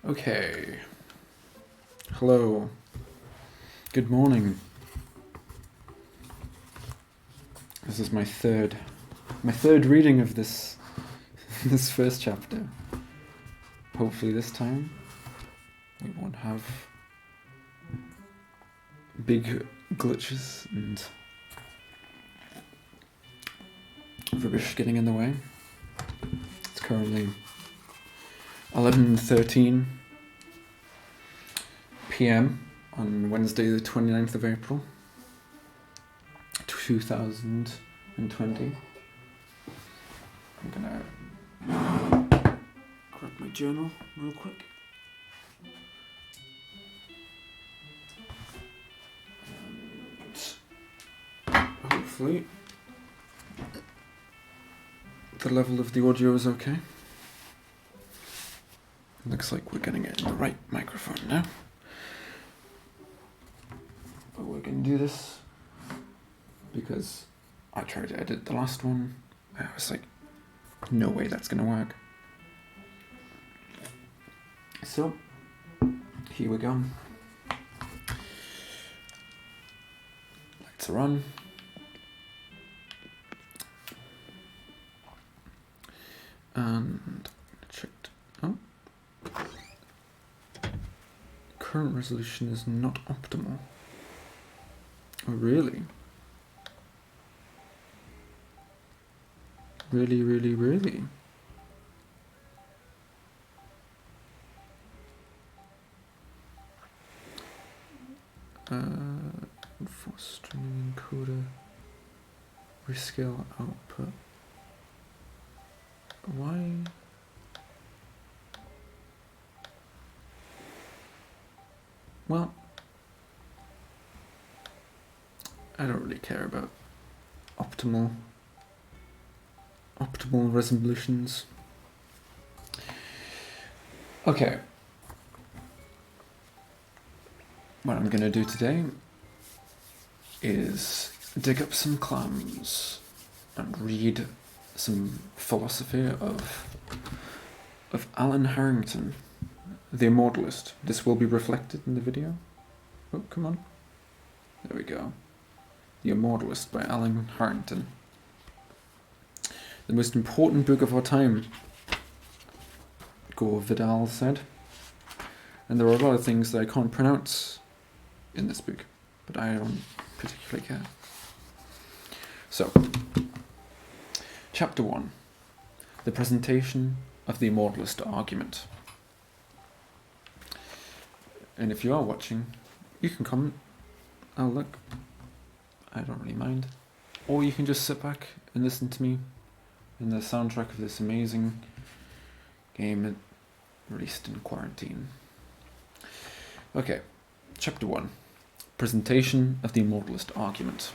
Okay. Hello. Good morning. This is my third reading of this first chapter. Hopefully this time we won't have big glitches and rubbish getting in the way. It's currently 11:13 p.m. on Wednesday the 29th of April 2020. I'm gonna grab my journal real quick. And hopefully the level of the audio is okay. Looks like we're getting it in the right microphone now. But we're going to do this because I tried to edit the last one. I was like, no way that's going to work. So, here we go. Lights are on. And checked. Oh. Current resolution is not optimal. Oh, really? Really, really, really? For streaming encoder, rescale output. Why? Well, I don't really care about optimal resolutions. Okay. What I'm gonna do today is dig up some clams and read some philosophy of Alan Harrington, the Immortalist. This will be reflected in the video. Oh, come on. There we go. The Immortalist by Alan Harrington. The most important book of our time, Gore Vidal said. And there are a lot of things that I can't pronounce in this book, but I don't particularly care. So, Chapter 1. The presentation of the Immortalist argument. And if you are watching, you can comment. I'll look. I don't really mind. Or you can just sit back and listen to me in the soundtrack of this amazing game released in quarantine. Okay, Chapter 1. Presentation of the Immortalist argument.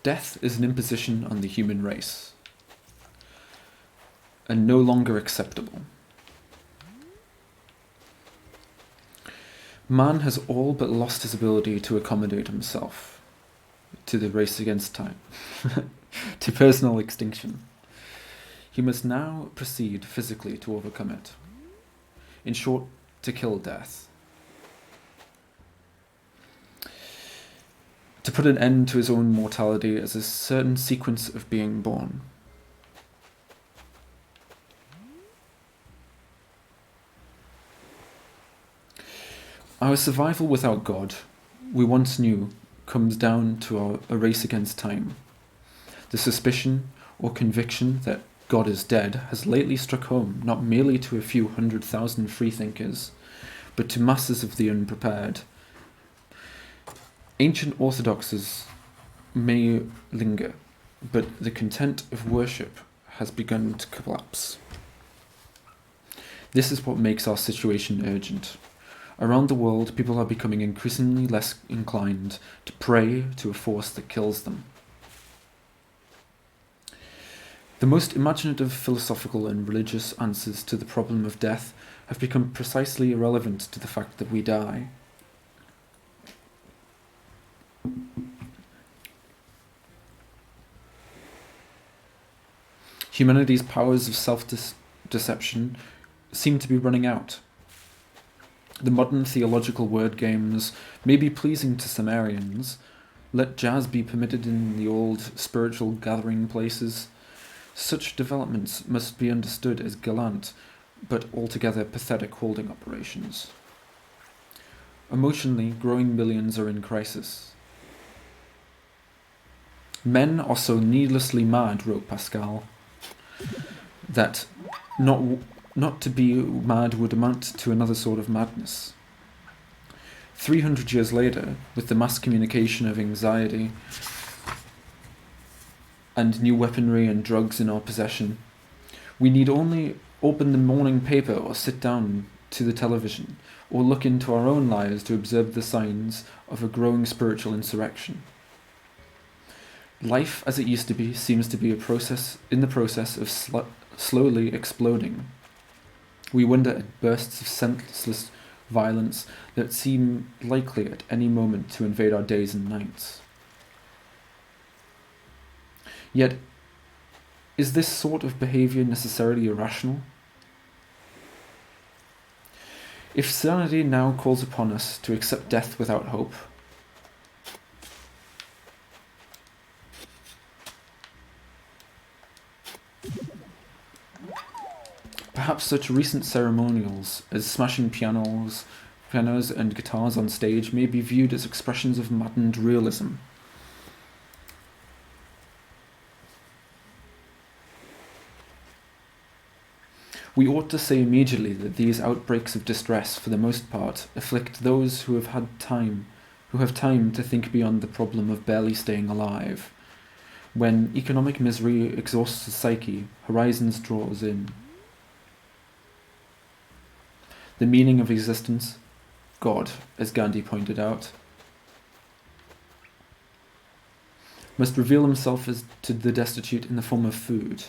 Death is an imposition on the human race, and no longer acceptable. Man has all but lost his ability to accommodate himself to the race against time, to personal extinction. He must now proceed physically to overcome it. In short, to kill death. To put an end to his own mortality as a certain sequence of being born. Our survival without God, we once knew, comes down to a race against time. The suspicion or conviction that God is dead has lately struck home not merely to a few 100,000 freethinkers, but to masses of the unprepared. Ancient orthodoxies may linger, but the content of worship has begun to collapse. This is what makes our situation urgent. Around the world, people are becoming increasingly less inclined to pray to a force that kills them. The most imaginative philosophical and religious answers to the problem of death have become precisely irrelevant to the fact that we die. Humanity's powers of self-deception seem to be running out. The modern theological word games may be pleasing to some Arians. Let jazz be permitted in the old spiritual gathering places. Such developments must be understood as gallant, but altogether pathetic holding operations. Emotionally, growing millions are in crisis. Men are so needlessly mad, wrote Pascal, that not to be mad would amount to another sort of madness. 300 years later, with the mass communication of anxiety and new weaponry and drugs in our possession, we need only open the morning paper or sit down to the television or look into our own lives to observe the signs of a growing spiritual insurrection. Life as it used to be seems to be in the process of slowly exploding. We wonder at bursts of senseless violence that seem likely at any moment to invade our days and nights. Yet, is this sort of behaviour necessarily irrational? If sanity now calls upon us to accept death without hope, perhaps such recent ceremonials as smashing pianos and guitars on stage may be viewed as expressions of maddened realism. We ought to say immediately that these outbreaks of distress, for the most part, afflict those who have time to think beyond the problem of barely staying alive. When economic misery exhausts the psyche, horizons draws in. The meaning of existence, God, as Gandhi pointed out, must reveal himself as to the destitute in the form of food.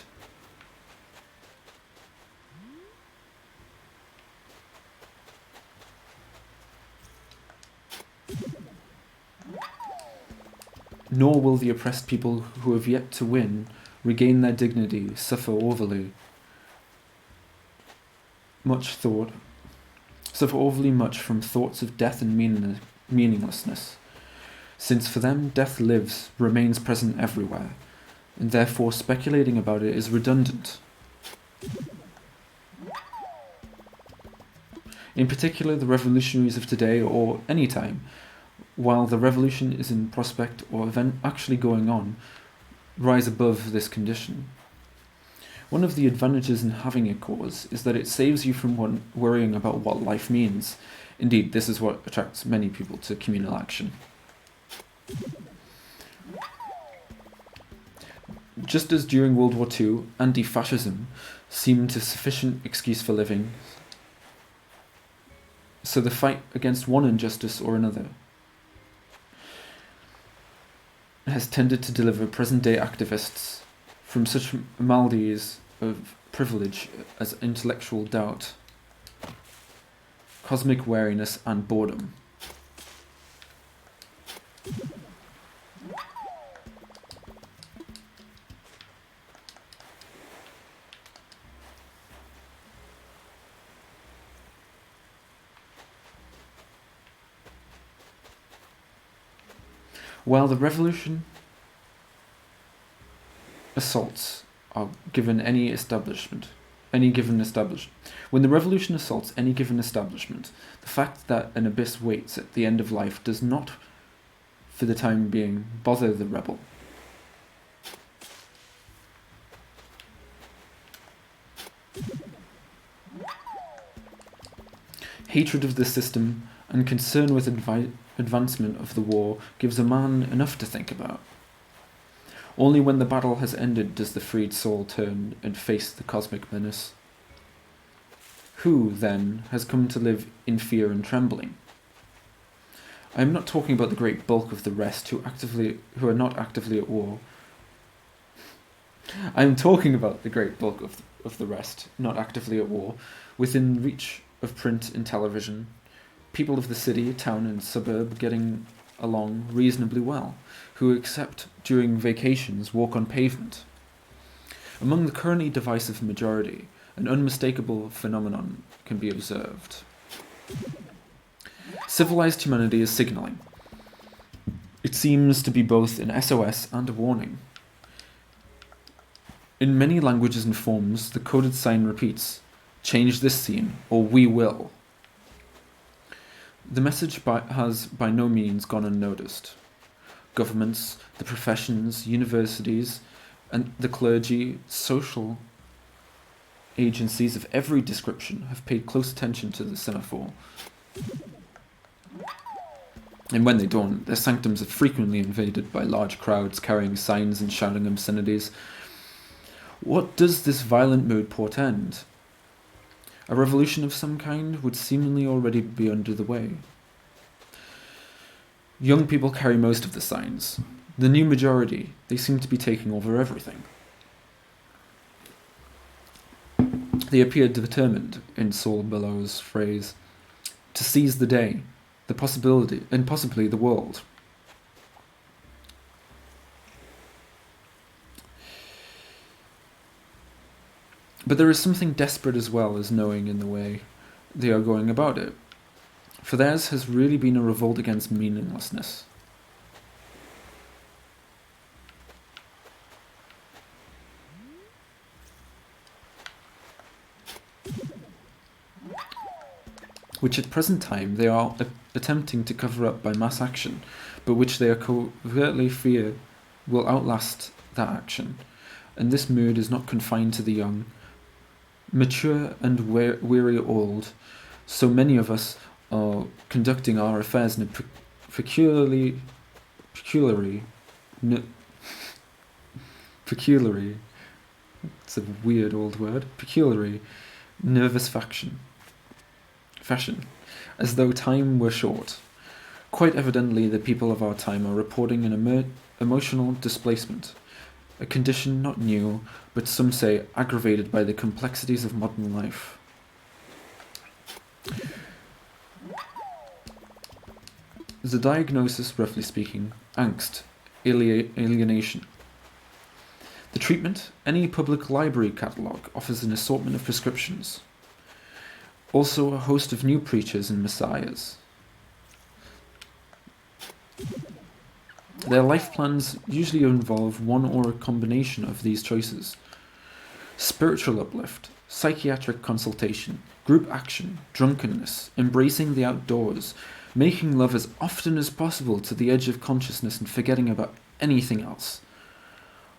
Nor will the oppressed people who have yet to win regain their dignity suffer overly much from thoughts of death and meaninglessness, since for them death lives, remains present everywhere, and therefore speculating about it is redundant. In particular, the revolutionaries of today, or any time, while the revolution is in prospect or event actually going on, rise above this condition. One of the advantages in having a cause is that it saves you from worrying about what life means. Indeed, this is what attracts many people to communal action. Just as during World War II, anti-fascism seemed a sufficient excuse for living, so the fight against one injustice or another has tended to deliver present-day activists from such maladies of privilege as intellectual doubt, cosmic weariness, and boredom. While the revolution assaults are given any given establishment. When the revolution assaults any given establishment, the fact that an abyss waits at the end of life does not, for the time being, bother the rebel. Hatred of the system and concern with advancement of the war gives a man enough to think about. Only when the battle has ended does the freed soul turn and face the cosmic menace. Who, then, has come to live in fear and trembling? I am not talking about the great bulk of the rest who are not actively at war. I am talking about the great bulk of the rest, not actively at war, within reach of print and television, people of the city, town and suburb getting along reasonably well, who except during vacations walk on pavement. Among the currently divisive majority, an unmistakable phenomenon can be observed. Civilized humanity is signalling. It seems to be both an SOS and a warning. In many languages and forms, the coded sign repeats, "Change this scene, or we will." The message has by no means gone unnoticed. Governments, the professions, universities, and the clergy, social agencies of every description have paid close attention to the semaphore. And when they don't, their sanctums are frequently invaded by large crowds carrying signs and shouting obscenities. What does this violent mood portend? A revolution of some kind would seemingly already be under the way. Young people carry most of the signs. The new majority, they seem to be taking over everything. They appear determined, in Saul Bellow's phrase, to seize the day, the possibility, and possibly the world. But there is something desperate as well as knowing in the way they are going about it, for theirs has really been a revolt against meaninglessness. Which at present time they are attempting to cover up by mass action, but which they are covertly fear will outlast that action. And this mood is not confined to the young, mature and weary old. So many of us are conducting our affairs in a peculiarly, it's a weird old word, peculiarly nervous fashion, as though time were short. Quite evidently the people of our time are reporting an emotional displacement, a condition not new, but some say aggravated by the complexities of modern life. The diagnosis, roughly speaking, angst, alienation. The treatment, any public library catalogue offers an assortment of prescriptions. Also a host of new preachers and messiahs. Their life plans usually involve one or a combination of these choices. Spiritual uplift, psychiatric consultation, group action, drunkenness, embracing the outdoors, making love as often as possible to the edge of consciousness and forgetting about anything else.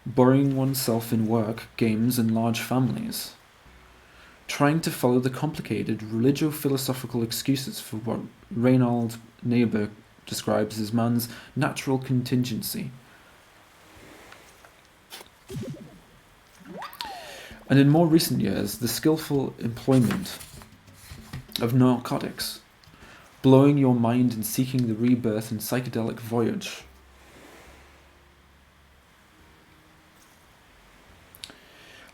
Burying oneself in work, games, and large families. Trying to follow the complicated religio-philosophical excuses for what Reinhold Niebuhr describes as man's natural contingency. And in more recent years, the skillful employment of narcotics, blowing your mind and seeking the rebirth and psychedelic voyage.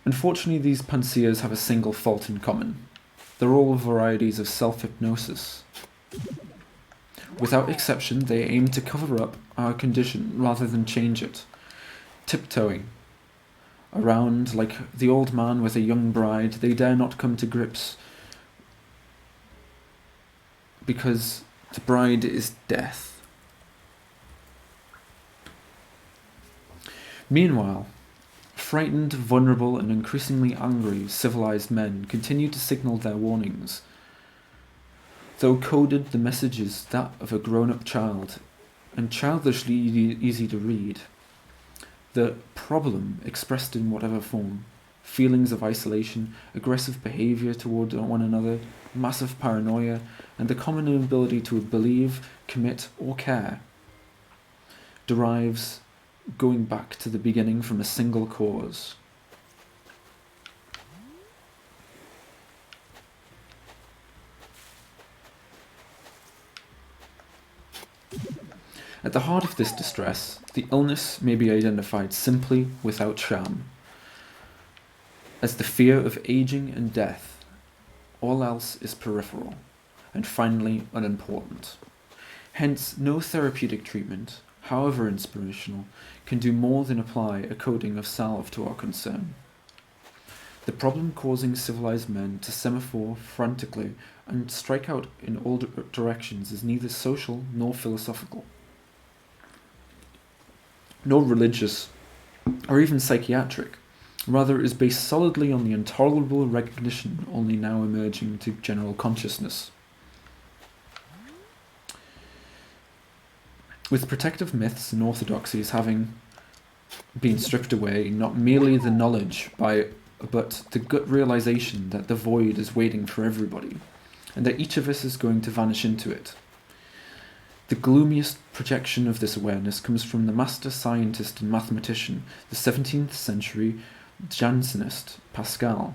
Unfortunately, these panaceas have a single fault in common. They're all varieties of self-hypnosis. Without exception, they aim to cover up our condition rather than change it, tiptoeing around like the old man with a young bride. They dare not come to grips because the bride is death. Meanwhile, frightened, vulnerable, and increasingly angry civilized men continue to signal their warnings. Though coded, the message is that of a grown-up child, and childishly easy to read. The problem, expressed in whatever form, feelings of isolation, aggressive behavior toward one another, massive paranoia, and the common inability to believe, commit, or care derives going back to the beginning from a single cause. At the heart of this distress, the illness may be identified simply, without sham, as the fear of aging and death. All else is peripheral, and finally unimportant. Hence, no therapeutic treatment, however inspirational, can do more than apply a coating of salve to our concern. The problem causing civilized men to semaphore frantically and strike out in all directions is neither social nor philosophical, nor religious, or even psychiatric. Rather, is based solidly on the intolerable recognition only now emerging to general consciousness. With protective myths and orthodoxies having been stripped away, not merely the knowledge but the gut realization that the void is waiting for everybody, and that each of us is going to vanish into it. The gloomiest projection of this awareness comes from the master scientist and mathematician, the 17th century Jansenist Pascal.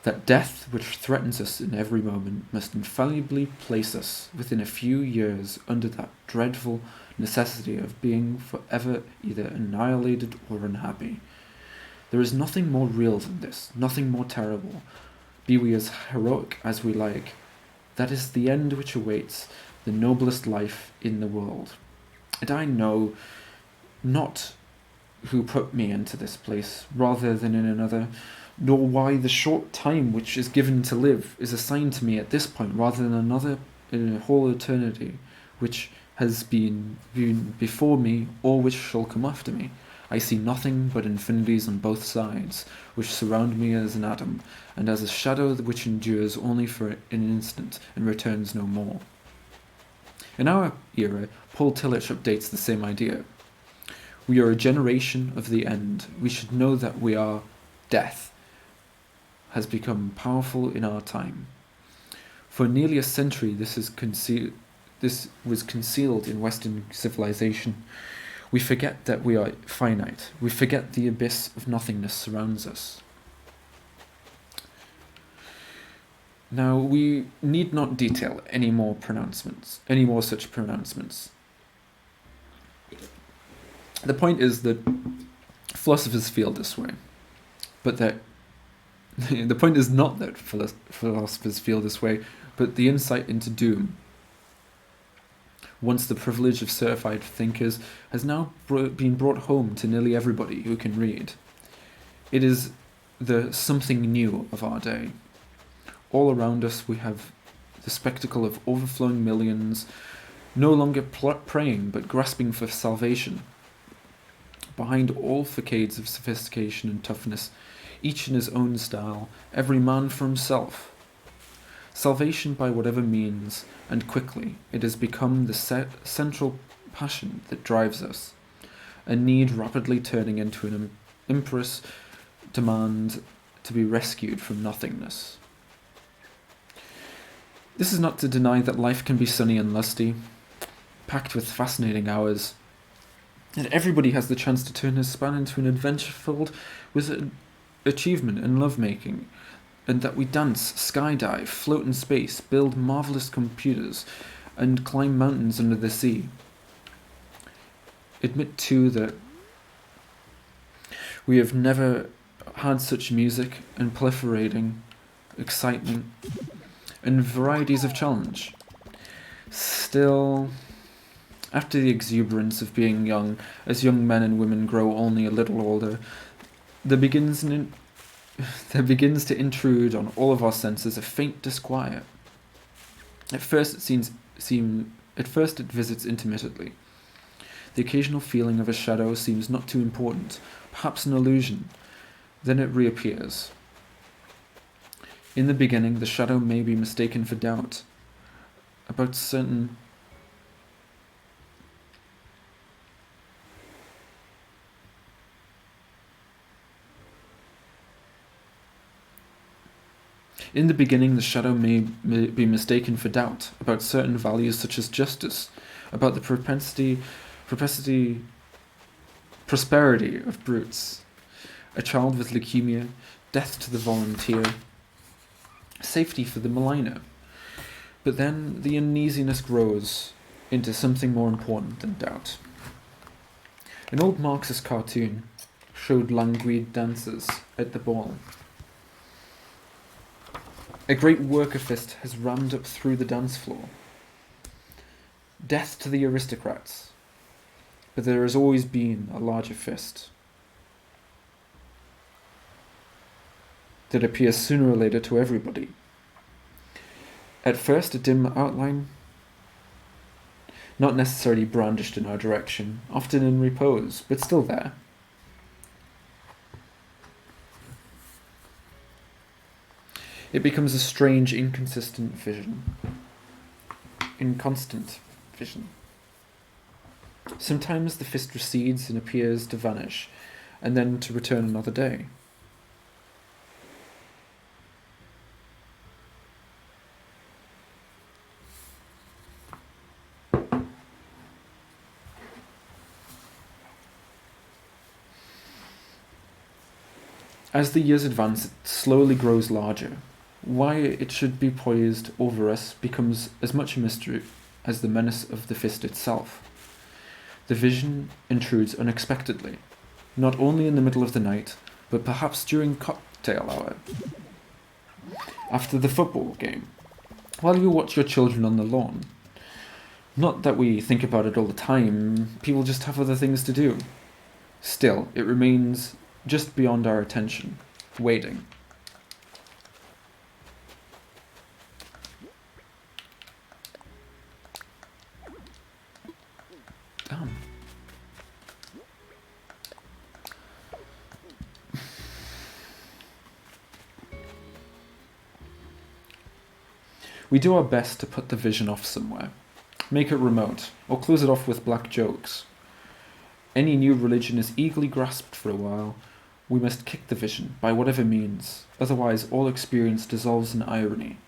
That death, which threatens us in every moment, must infallibly place us within a few years under that dreadful necessity of being forever either annihilated or unhappy. There is nothing more real than this, nothing more terrible, be we as heroic as we like. That is the end which awaits the noblest life in the world. And I know not who put me into this place rather than in another, nor why the short time which is given to live is assigned to me at this point rather than another in a whole eternity which has been before me or which shall come after me. I see nothing but infinities on both sides, which surround me as an atom, and as a shadow which endures only for an instant and returns no more. In our era, Paul Tillich updates the same idea. We are a generation of the end. We should know that we are death has become powerful in our time. For nearly a century this was concealed in Western civilization. We forget that we are finite. We forget the abyss of nothingness surrounds us. Now, we need not detail any more such pronouncements. The point is that philosophers feel this way, but that the point is not that philosophers feel this way, but the insight into doom, once the privilege of certified thinkers, has now been brought home to nearly everybody who can read. It is the something new of our day. All around us we have the spectacle of overflowing millions, no longer praying but grasping for salvation. Behind all facades of sophistication and toughness, each in his own style, every man for himself. Salvation by whatever means, and quickly, it has become the central passion that drives us, a need rapidly turning into an imperious demand to be rescued from nothingness. This is not to deny that life can be sunny and lusty, packed with fascinating hours, and everybody has the chance to turn his span into an adventure filled with achievement and lovemaking, and that we dance, skydive, float in space, build marvelous computers, and climb mountains under the sea. Admit too that we have never had such music and proliferating excitement and varieties of challenge. Still, after the exuberance of being young, as young men and women grow only a little older, there begins to intrude on all of our senses a faint disquiet. At first it visits intermittently. The occasional feeling of a shadow seems not too important, perhaps an illusion. Then it reappears. In the beginning, the shadow may be mistaken for doubt about certain In the beginning, the shadow may be mistaken for doubt about certain values such as justice, about the prosperity of brutes, a child with leukemia, death to the volunteer, safety for the maligner. But then the uneasiness grows into something more important than doubt. An old Marxist cartoon showed languid dancers at the ball. A great worker fist has rammed up through the dance floor. Death to the aristocrats. But there has always been a larger fist that appears sooner or later to everybody. At first a dim outline, not necessarily brandished in our direction, often in repose, but still there. It becomes a strange, inconstant vision. Inconstant vision. Sometimes the fist recedes and appears to vanish, and then to return another day. As the years advance, it slowly grows larger. Why it should be poised over us becomes as much a mystery as the menace of the fist itself. The vision intrudes unexpectedly, not only in the middle of the night, but perhaps during cocktail hour, after the football game, while you watch your children on the lawn. Not that we think about it all the time, people just have other things to do. Still, it remains just beyond our attention, waiting. Damn. We do our best to put the vision off somewhere, make it remote, or close it off with black jokes. Any new religion is eagerly grasped for a while. We must kick the vision, by whatever means, otherwise all experience dissolves in irony,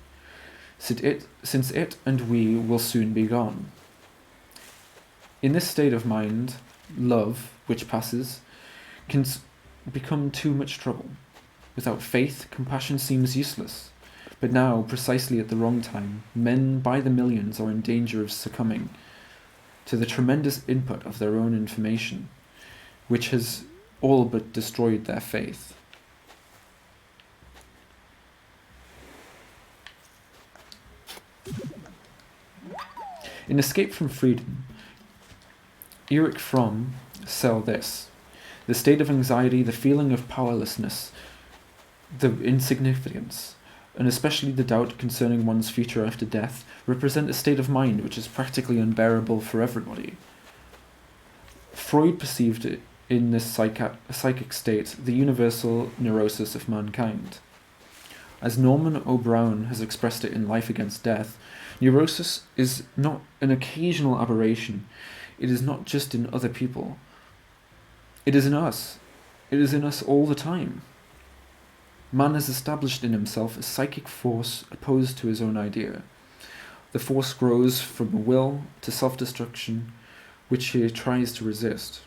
since it and we will soon be gone. In this state of mind, love, which passes, can become too much trouble. Without faith, compassion seems useless. But now, precisely at the wrong time, men by the millions are in danger of succumbing to the tremendous input of their own information, which has all but destroyed their faith. In Escape from Freedom, Erich Fromm said this: the state of anxiety, the feeling of powerlessness, the insignificance, and especially the doubt concerning one's future after death, represent a state of mind which is practically unbearable for everybody. Freud perceived it in this psychic state the universal neurosis of mankind. As Norman O. Brown has expressed it in Life Against Death, neurosis is not an occasional aberration. It is not just in other people. It is in us. It is in us all the time. Man has established in himself a psychic force opposed to his own idea. The force grows from a will to self-destruction, which he tries to resist.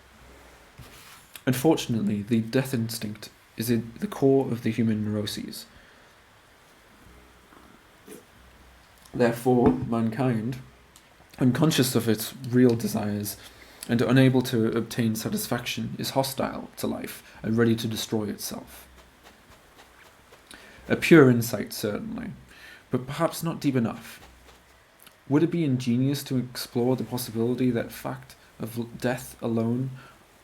Unfortunately, the death instinct is at the core of the human neuroses. Therefore, mankind, unconscious of its real desires and unable to obtain satisfaction, is hostile to life and ready to destroy itself. A pure insight, certainly, but perhaps not deep enough. Would it be ingenious to explore the possibility that fact of death alone,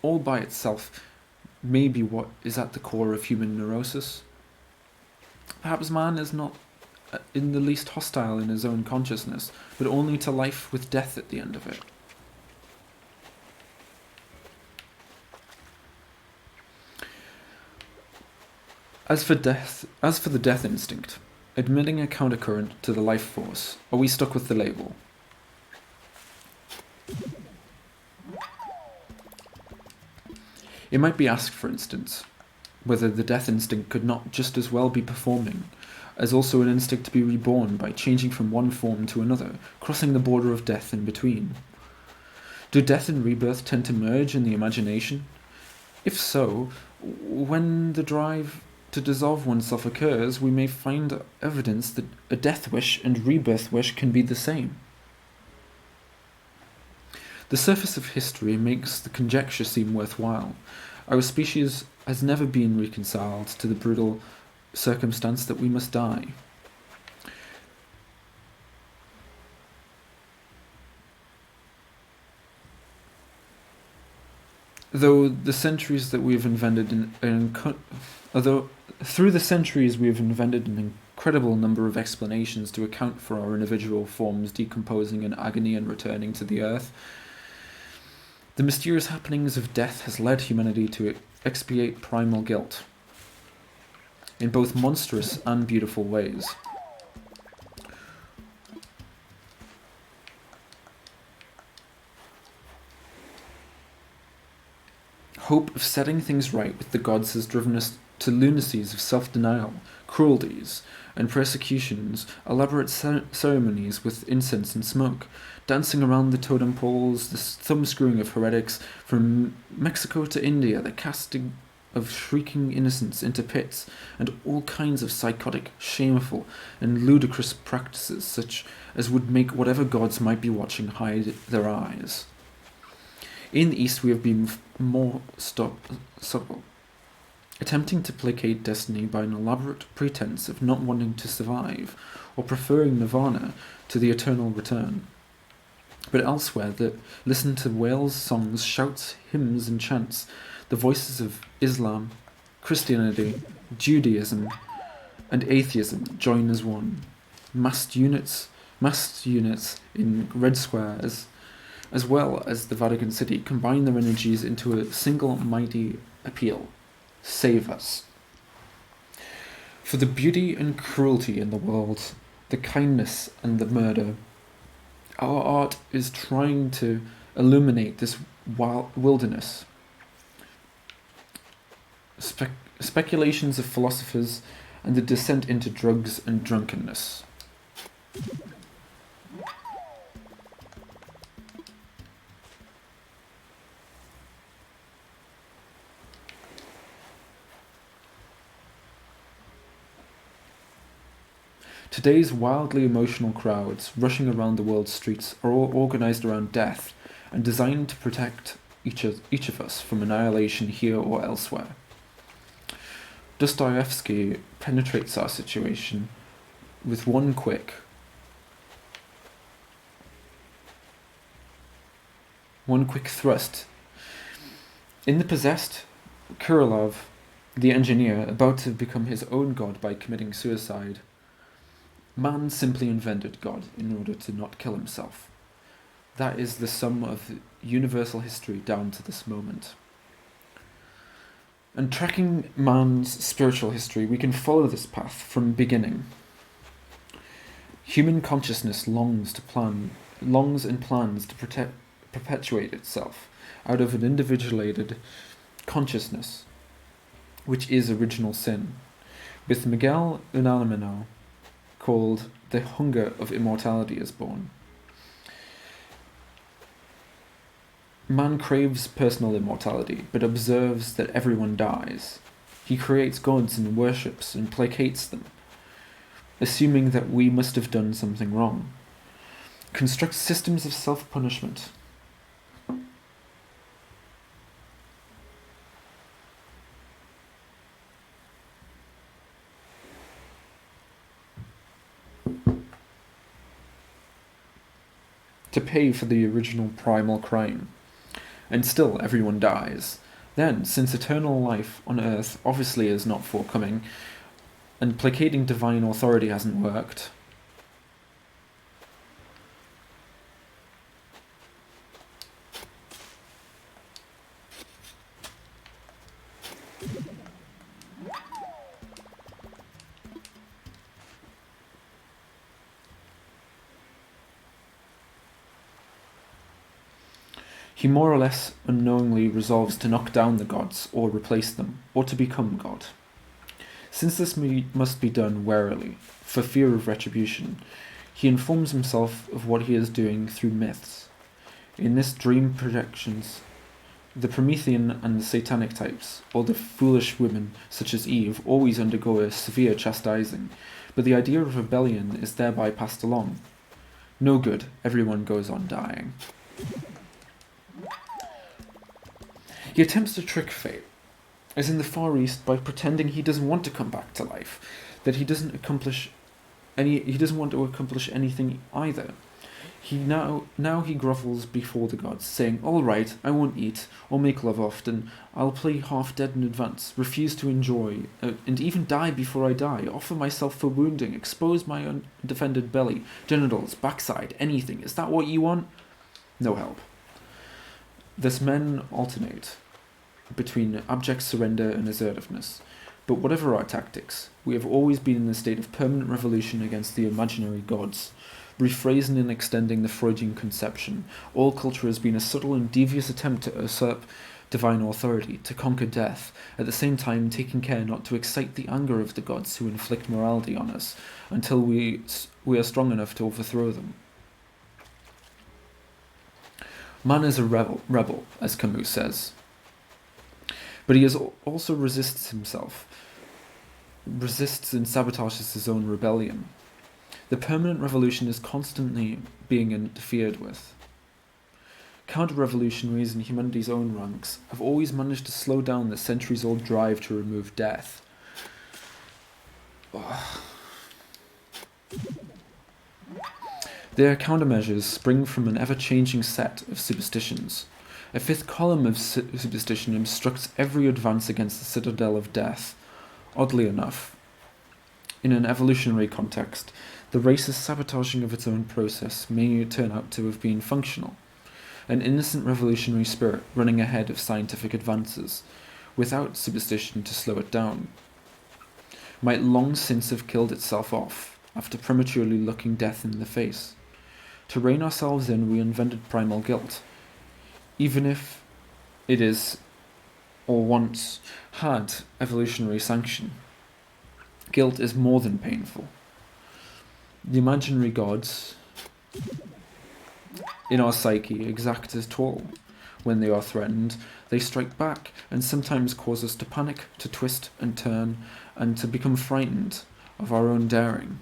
all by itself, may be what is at the core of human neurosis? Perhaps man is not in the least hostile in his own consciousness, but only to life with death at the end of it. As for the death instinct, admitting a countercurrent to the life force, are we stuck with the label? It might be asked, for instance, whether the death instinct could not just as well be performing as also an instinct to be reborn by changing from one form to another, crossing the border of death in between. Do death and rebirth tend to merge in the imagination? If so, when the drive to dissolve oneself occurs, we may find evidence that a death wish and rebirth wish can be the same. The surface of history makes the conjecture seem worthwhile. Our species has never been reconciled to the brutal circumstance that we must die. Though the centuries that we have invented through the centuries we have invented an incredible number of explanations to account for our individual forms decomposing in agony and returning to the earth, the mysterious happenings of death has led humanity to expiate primal guilt in both monstrous and beautiful ways. Hope of setting things right with the gods has driven us to lunacies of self-denial, cruelties, and persecutions, elaborate ceremonies with incense and smoke, dancing around the totem poles, the thumbscrewing of heretics, from Mexico to India, the casting of shrieking innocents into pits, and all kinds of psychotic, shameful, and ludicrous practices such as would make whatever gods might be watching hide their eyes. In the East we have been more subtle, attempting to placate destiny by an elaborate pretense of not wanting to survive, or preferring nirvana to the eternal return. But elsewhere, listen to wails, songs, shouts, hymns, and chants, the voices of Islam, Christianity, Judaism, and atheism join as one. Massed units in red squares, as well as the Vatican City, combine their energies into a single mighty appeal. Save us. For the beauty and cruelty in the world, the kindness and the murder, our art is trying to illuminate this wilderness. Speculations of philosophers and the descent into drugs and drunkenness. Today's wildly emotional crowds rushing around the world's streets are all organized around death and designed to protect each of us from annihilation here or elsewhere. Dostoevsky penetrates our situation with one quick thrust. In The Possessed, Kirillov, the engineer, about to become his own god by committing suicide, man simply invented God in order to not kill himself. That is the sum of universal history down to this moment. And tracking man's spiritual history, we can follow this path from beginning. Human consciousness longs and plans to perpetuate itself out of an individuated consciousness, which is original sin. With Miguel Unamuno, called The Hunger of Immortality is born. Man craves personal immortality, but observes that everyone dies. He creates gods and worships and placates them, assuming that we must have done something wrong. Constructs systems of self-punishment. To pay for the original primal crime. And still everyone dies. Then, since eternal life on earth obviously is not forthcoming, and placating divine authority hasn't worked, he more or less unknowingly resolves to knock down the gods, or replace them, or to become God. Since this must be done warily, for fear of retribution, he informs himself of what he is doing through myths. In this dream projections, the Promethean and the Satanic types, or the foolish women such as Eve, always undergo a severe chastising, but the idea of rebellion is thereby passed along. No good, everyone goes on dying. He attempts to trick fate, as in the Far East, by pretending he doesn't want to come back to life, that he doesn't want to accomplish anything either. Now he grovels before the gods, saying, "All right, I won't eat or make love often. I'll play half dead in advance, refuse to enjoy, and even die before I die. Offer myself for wounding, expose my undefended belly, genitals, backside, anything. Is that what you want?" No help. Thus men alternate between abject surrender and assertiveness. But whatever our tactics, we have always been in a state of permanent revolution against the imaginary gods. Rephrasing and extending the Freudian conception, all culture has been a subtle and devious attempt to usurp divine authority, to conquer death, at the same time taking care not to excite the anger of the gods who inflict morality on us, until we are strong enough to overthrow them. Man is a rebel, as Camus says. But he also resists and sabotages his own rebellion. The permanent revolution is constantly being interfered with. Counter-revolutionaries in humanity's own ranks have always managed to slow down the centuries-old drive to remove death. Their countermeasures spring from an ever-changing set of superstitions. A fifth column of superstition obstructs every advance against the citadel of death. Oddly enough, in an evolutionary context, the race's sabotaging of its own process may turn out to have been functional. An innocent revolutionary spirit running ahead of scientific advances, without superstition to slow it down, might long since have killed itself off, after prematurely looking death in the face. To rein ourselves in, we invented primal guilt, even if it is, or once had, evolutionary sanction. Guilt is more than painful. The imaginary gods in our psyche exact as toll. When they are threatened, they strike back and sometimes cause us to panic, to twist and turn, and to become frightened of our own daring.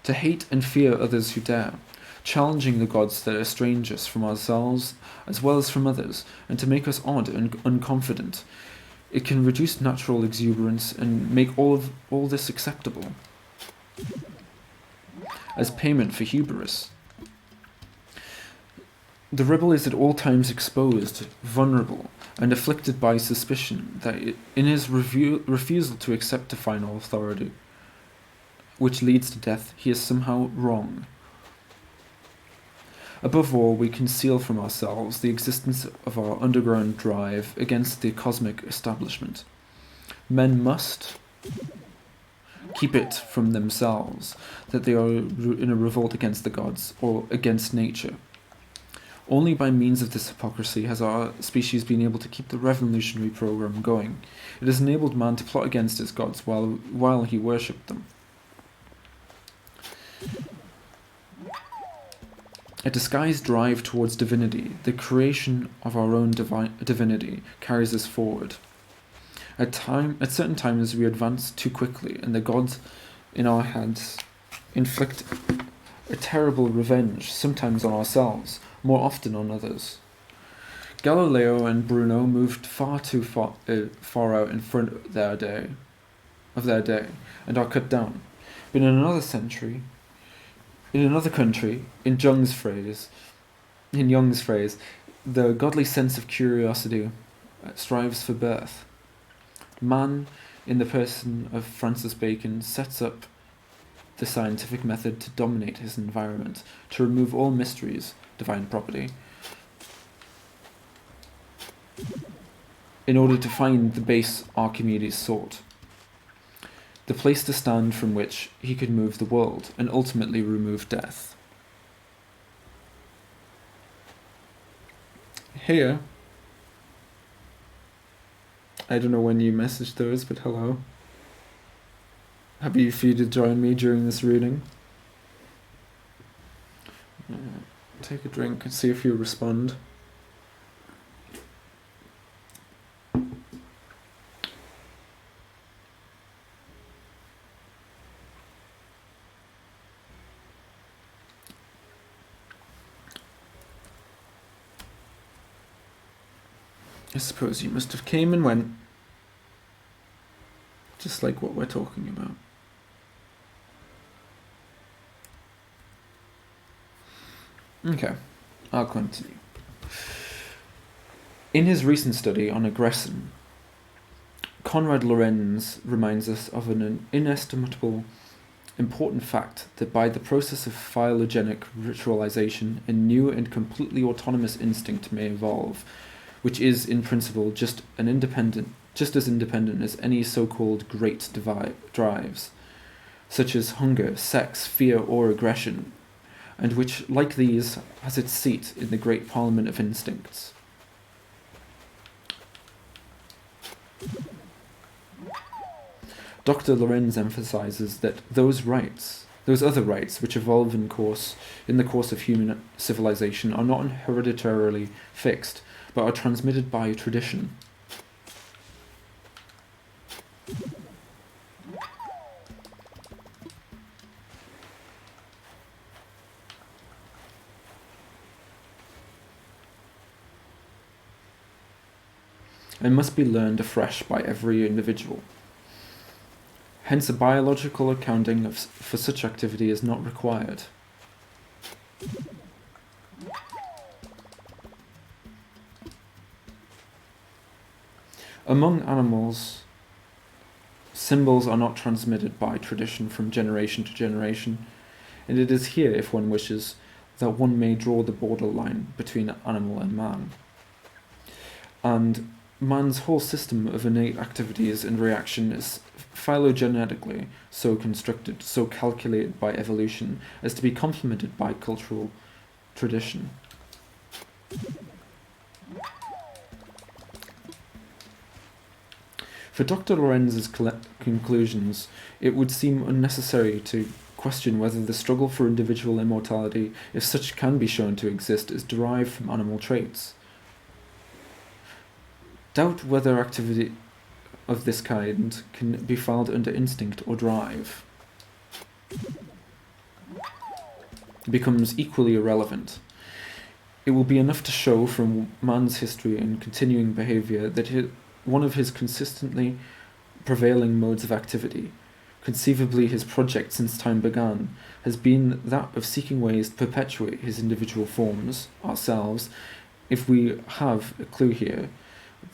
To hate and fear others who dare, challenging the gods that estrange us from ourselves as well as from others, and to make us odd and unconfident. It can reduce natural exuberance and make all this acceptable as payment for hubris. The rebel is at all times exposed, vulnerable, and afflicted by suspicion that in his refusal to accept divine authority, which leads to death, he is somehow wrong. Above all, we conceal from ourselves the existence of our underground drive against the cosmic establishment. Men must keep it from themselves that they are in a revolt against the gods or against nature. Only by means of this hypocrisy has our species been able to keep the revolutionary program going. It has enabled man to plot against his gods while he worshipped them. A disguised drive towards divinity, the creation of our own divinity, carries us forward. At certain times we advance too quickly, and the gods in our heads inflict a terrible revenge, sometimes on ourselves, more often on others. Galileo and Bruno moved far too far out in front of their day, and are cut down. But in another country, in Jung's phrase, the godly sense of curiosity strives for birth. Man, in the person of Francis Bacon, sets up the scientific method to dominate his environment, to remove all mysteries, divine property, in order to find the base Archimedes sought, the place to stand from which he could move the world and ultimately remove death. Here, I don't know when you messaged those, but hello. Happy for you to join me during this reading. Take a drink and see if you respond. I suppose you must have came and went. Just like what we're talking about. Okay, I'll continue. In his recent study on aggression, Konrad Lorenz reminds us of an inestimable important fact that by the process of phylogenetic ritualization, a new and completely autonomous instinct may evolve, which is, in principle, just as independent as any so-called great drives, such as hunger, sex, fear, or aggression, and which, like these, has its seat in the great parliament of instincts. Dr. Lorenz emphasizes that those other rights which evolve in the course of human civilization are not hereditarily fixed, but are transmitted by tradition. And must be learned afresh by every individual. Hence, a biological accounting for such activity is not required. Among animals, symbols are not transmitted by tradition from generation to generation, and it is here, if one wishes, that one may draw the borderline between animal and man. And man's whole system of innate activities and reaction is phylogenetically so constructed, so calculated by evolution, as to be complemented by cultural tradition. For Dr. Lorenz's conclusions, it would seem unnecessary to question whether the struggle for individual immortality, if such can be shown to exist, is derived from animal traits. Doubt whether activity of this kind can be filed under instinct or drive becomes equally irrelevant. It will be enough to show from man's history and continuing behaviour that one of his consistently prevailing modes of activity, conceivably his project since time began, has been that of seeking ways to perpetuate his individual forms, ourselves. If we have a clue here,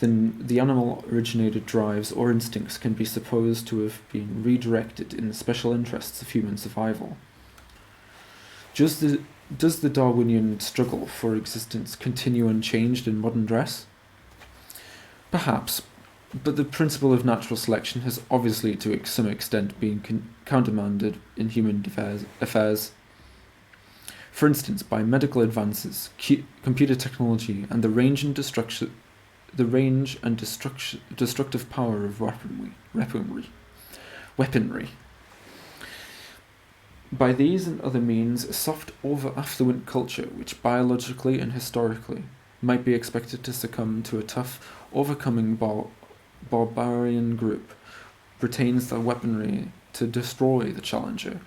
then the animal-originated drives or instincts can be supposed to have been redirected in the special interests of human survival. Does the Darwinian struggle for existence continue unchanged in modern dress? Perhaps, but the principle of natural selection has obviously to some extent been countermanded in human affairs. For instance, by medical advances, computer technology, and the range and destructive power of weaponry. By these and other means, a soft, over-affluent culture, which biologically and historically might be expected to succumb to a tough, overcoming barbarian group, retains the weaponry to destroy the challenger,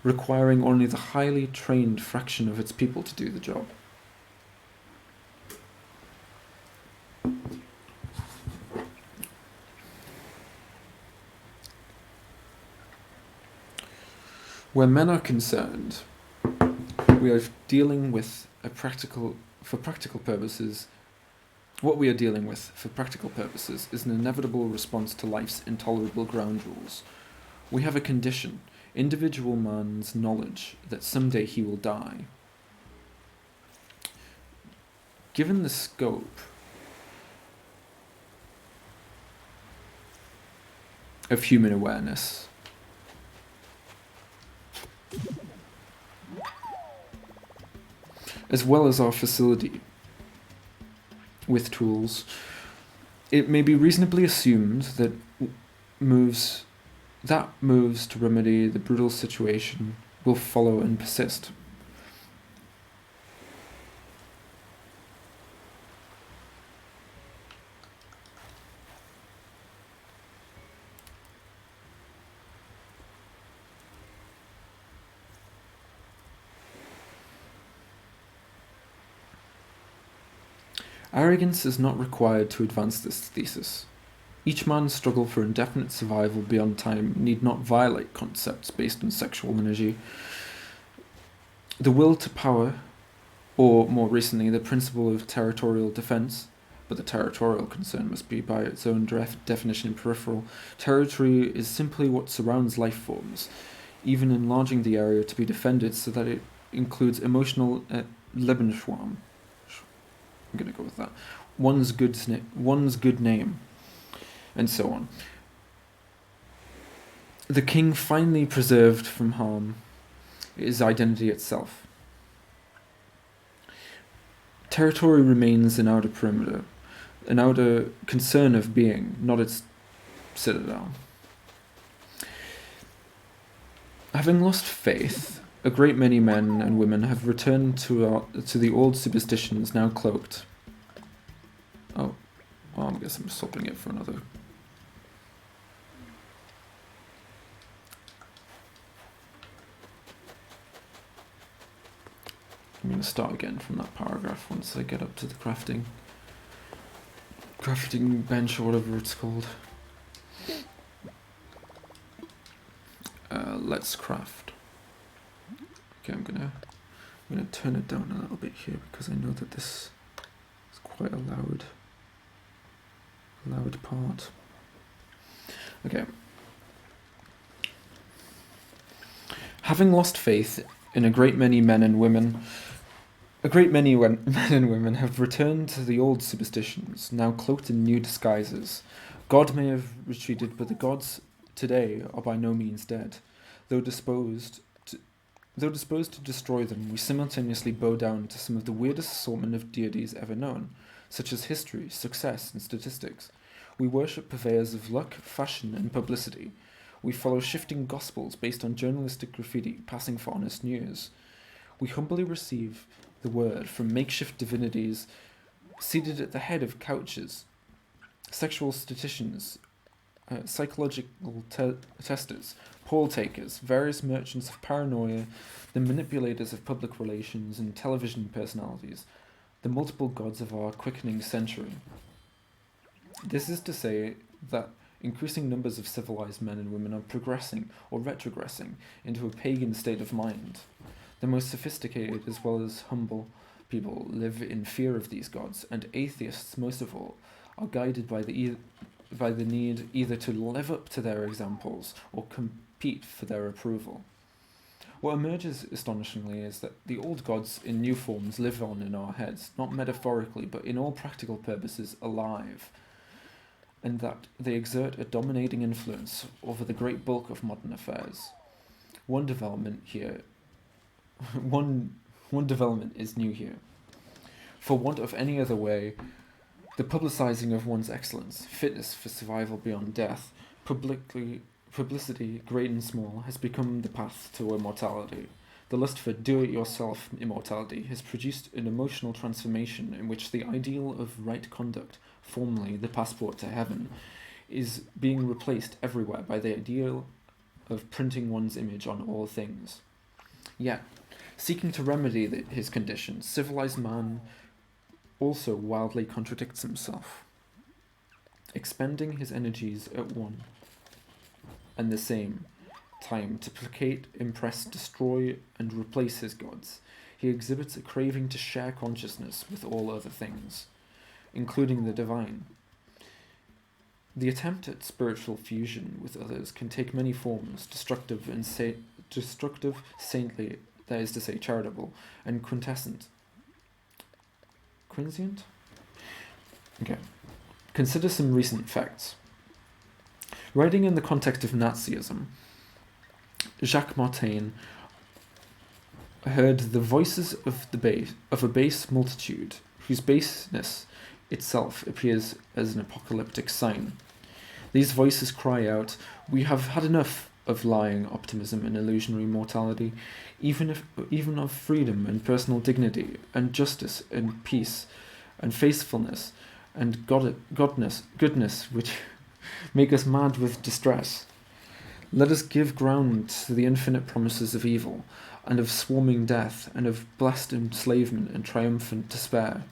requiring only the highly trained fraction of its people to do the job. Where men are concerned, we are dealing with for practical purposes is an inevitable response to life's intolerable ground rules. We have a condition, individual man's knowledge that someday he will die. Given the scope of human awareness, as well as our facility with tools, It may be reasonably assumed that moves to remedy the brutal situation will follow and persist. Arrogance is not required to advance this thesis. Each man's struggle for indefinite survival beyond time need not violate concepts based on sexual energy. The will to power, or more recently, the principle of territorial defense, but the territorial concern must be by its own definition peripheral. Territory is simply what surrounds life forms, even enlarging the area to be defended so that it includes emotional Lebensraum. I'm going to go with that. One's good name, and so on. The king finally preserved from harm is identity itself. Territory remains an outer perimeter, an outer concern of being, not its citadel. Having lost faith, a great many men and women have returned to the old superstitions now cloaked. Oh, well, I guess I'm swapping it for another. I'm going to start again from that paragraph once I get up to the crafting bench or whatever it's called. Let's craft. Okay, I'm gonna turn it down a little bit here because I know that this is quite a loud part. Okay. Having lost faith in a great many men and women have returned to the old superstitions, now cloaked in new disguises. God may have retreated, but the gods today are by no means dead. Though disposed to destroy them, we simultaneously bow down to some of the weirdest assortment of deities ever known, such as history, success, and statistics. We worship purveyors of luck, fashion, and publicity. We follow shifting gospels based on journalistic graffiti, passing for honest news. We humbly receive the word from makeshift divinities seated at the head of couches, sexual statisticians, psychological testers, poll takers, various merchants of paranoia, the manipulators of public relations, and television personalities, the multiple gods of our quickening century. This is to say that increasing numbers of civilized men and women are progressing or retrogressing into a pagan state of mind. The most sophisticated as well as humble people live in fear of these gods, and atheists, most of all, are guided by the need either to live up to their examples or compete for their approval. What emerges astonishingly is that the old gods in new forms live on in our heads, not metaphorically, but in all practical purposes alive, and that they exert a dominating influence over the great bulk of modern affairs. One development is new here. For want of any other way, the publicizing of one's excellence, fitness for survival beyond death, publicity, great and small, has become the path to immortality. The lust for do-it-yourself immortality has produced an emotional transformation in which the ideal of right conduct, formerly the passport to heaven, is being replaced everywhere by the ideal of printing one's image on all things. Yet, seeking to remedy his condition, civilized man also wildly contradicts himself, expending his energies at one and the same time to placate, impress, destroy, and replace his gods. He exhibits a craving to share consciousness with all other things, including the divine. The attempt at spiritual fusion with others can take many forms, destructive, saintly, that is to say charitable, and quiescent. Okay. Consider some recent facts. Writing in the context of Nazism, Jacques Martin heard the voices of a base multitude whose baseness itself appears as an apocalyptic sign. These voices cry out, "We have had enough of lying optimism and illusionary mortality, even of freedom and personal dignity, and justice and peace, and faithfulness, and goodness, which make us mad with distress. Let us give ground to the infinite promises of evil, and of swarming death, and of blessed enslavement and triumphant despair."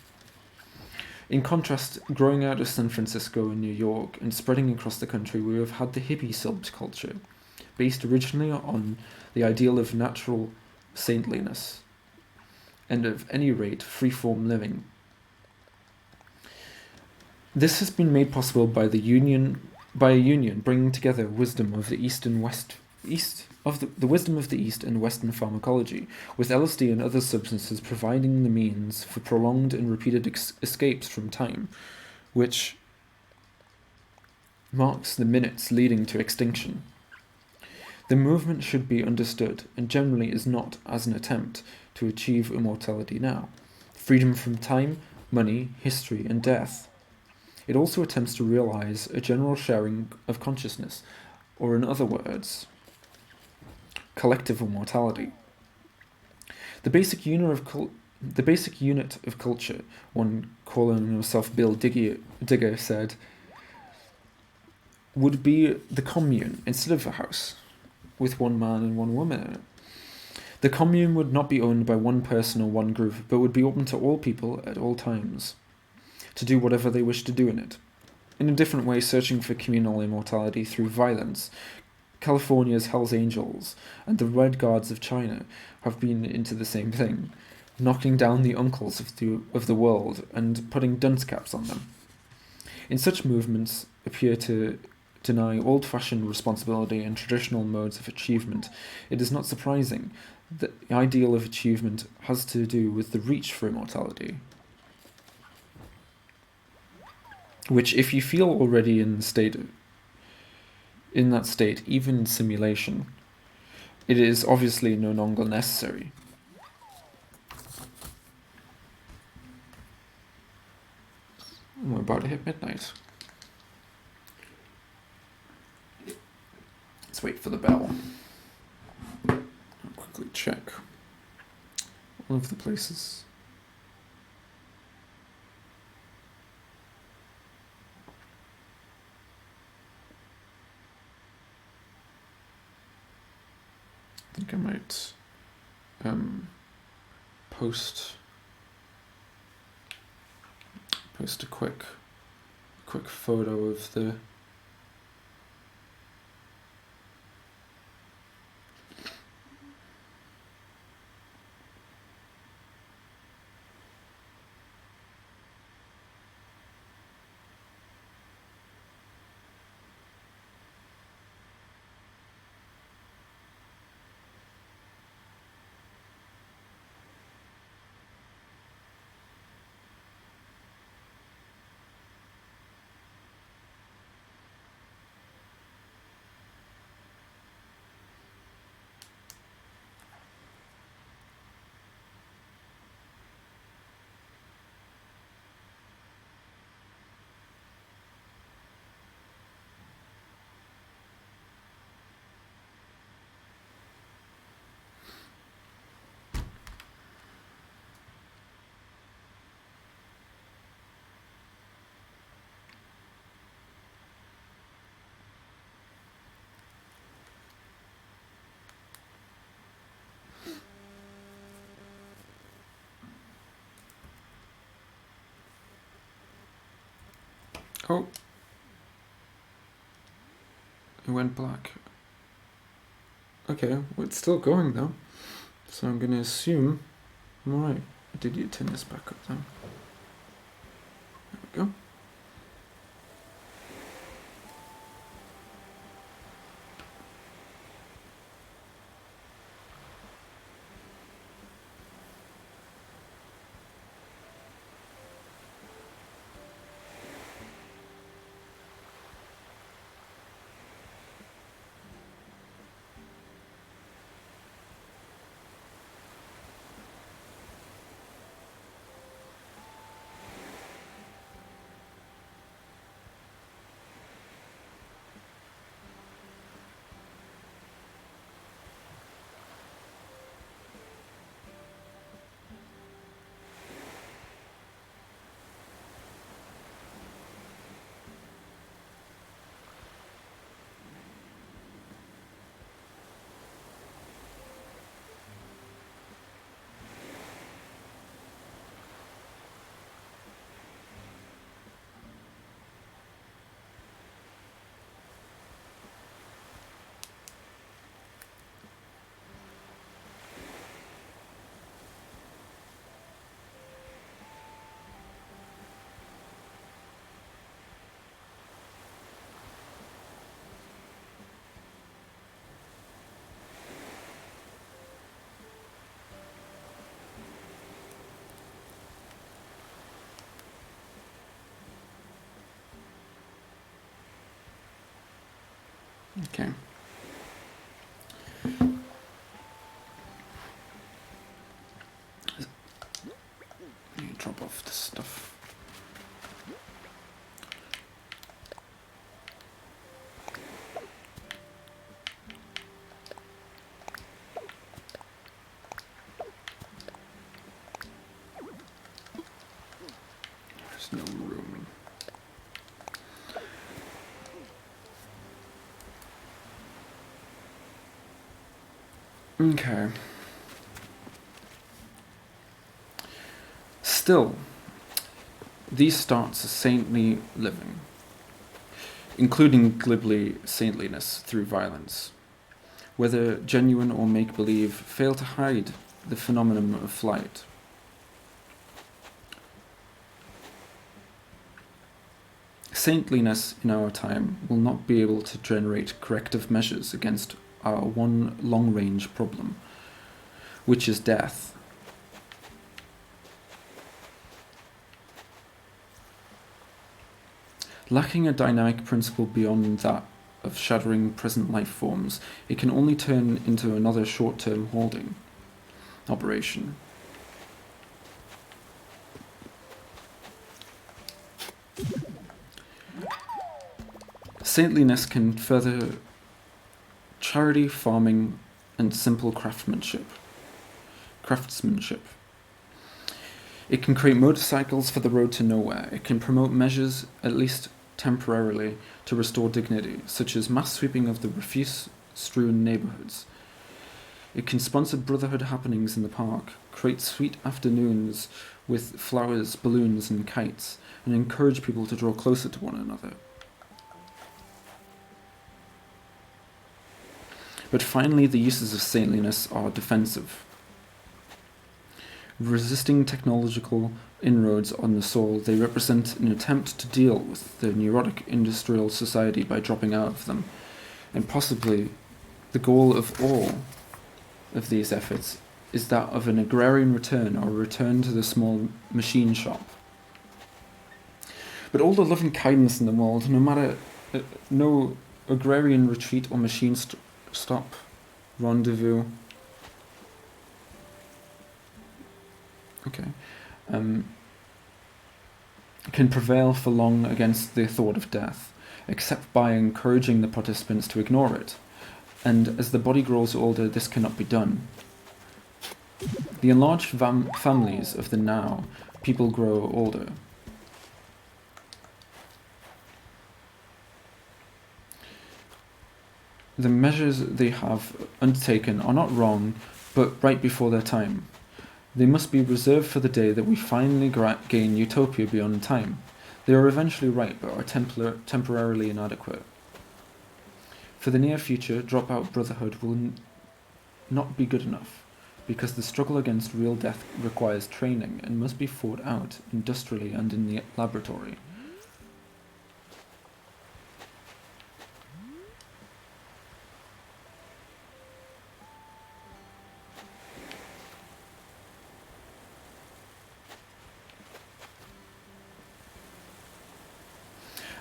In contrast, growing out of San Francisco and New York and spreading across the country, we have had the hippie subculture, based originally on the ideal of natural saintliness and, at any rate, free-form living. This has been made possible by a union bringing together wisdom of the East and West, the wisdom of the East and Western pharmacology, with LSD and other substances providing the means for prolonged and repeated escapes from time, which marks the minutes leading to extinction. The movement should be understood, and generally is not as an attempt to achieve immortality now, freedom from time, money, history, and death. It also attempts to realize a general sharing of consciousness, or in other words, collective immortality. The basic unit of culture, one calling himself Bill Digger said, would be the commune instead of a house, with one man and one woman in it. The commune would not be owned by one person or one group, but would be open to all people at all times, to do whatever they wish to do in it. In a different way, searching for communal immortality through violence, California's Hells Angels and the Red Guards of China have been into the same thing, knocking down the uncles of the world and putting dunce caps on them. In such movements appear to deny old-fashioned responsibility and traditional modes of achievement. It is not surprising that the ideal of achievement has to do with the reach for immortality, which, if you feel already in that state, even in simulation, it is obviously no longer necessary. We're about to hit midnight. Let's wait for the bell. I'll quickly check all of the places. I think I might post a quick photo of the Oh, it went black. Okay, well, it's still going though, so I'm gonna assume I'm alright. Did you turn this back up though? There we go. Okay. Drop off this stuff. There's no room. Okay. Still, these starts a saintly living, including glibly saintliness through violence, whether genuine or make-believe, fail to hide the phenomenon of flight. Saintliness in our time will not be able to generate corrective measures against our one long-range problem, which is death. Lacking a dynamic principle beyond that of shattering present life forms, it can only turn into another short-term holding operation. Saintliness can further charity, farming, and simple craftsmanship. It can create motorcycles for the road to nowhere. It can promote measures, at least temporarily, to restore dignity, such as mass sweeping of the refuse-strewn neighbourhoods. It can sponsor brotherhood happenings in the park, create sweet afternoons with flowers, balloons, and kites, and encourage people to draw closer to one another. But finally, the uses of saintliness are defensive. Resisting technological inroads on the soul, they represent an attempt to deal with the neurotic industrial society by dropping out of them, and possibly the goal of all of these efforts is that of an agrarian return or a return to the small machine shop. But all the love and kindness in the world, no agrarian retreat or machine stop, rendezvous. Okay. Can prevail for long against the thought of death, except by encouraging the participants to ignore it. And as the body grows older, this cannot be done. The enlarged families of the now, people grow older. The measures they have undertaken are not wrong, but right before their time. They must be reserved for the day that we finally gain utopia beyond time. They are eventually right, but are temporarily inadequate. For the near future, drop-out brotherhood will not be good enough, because the struggle against real death requires training and must be fought out industrially and in the laboratory.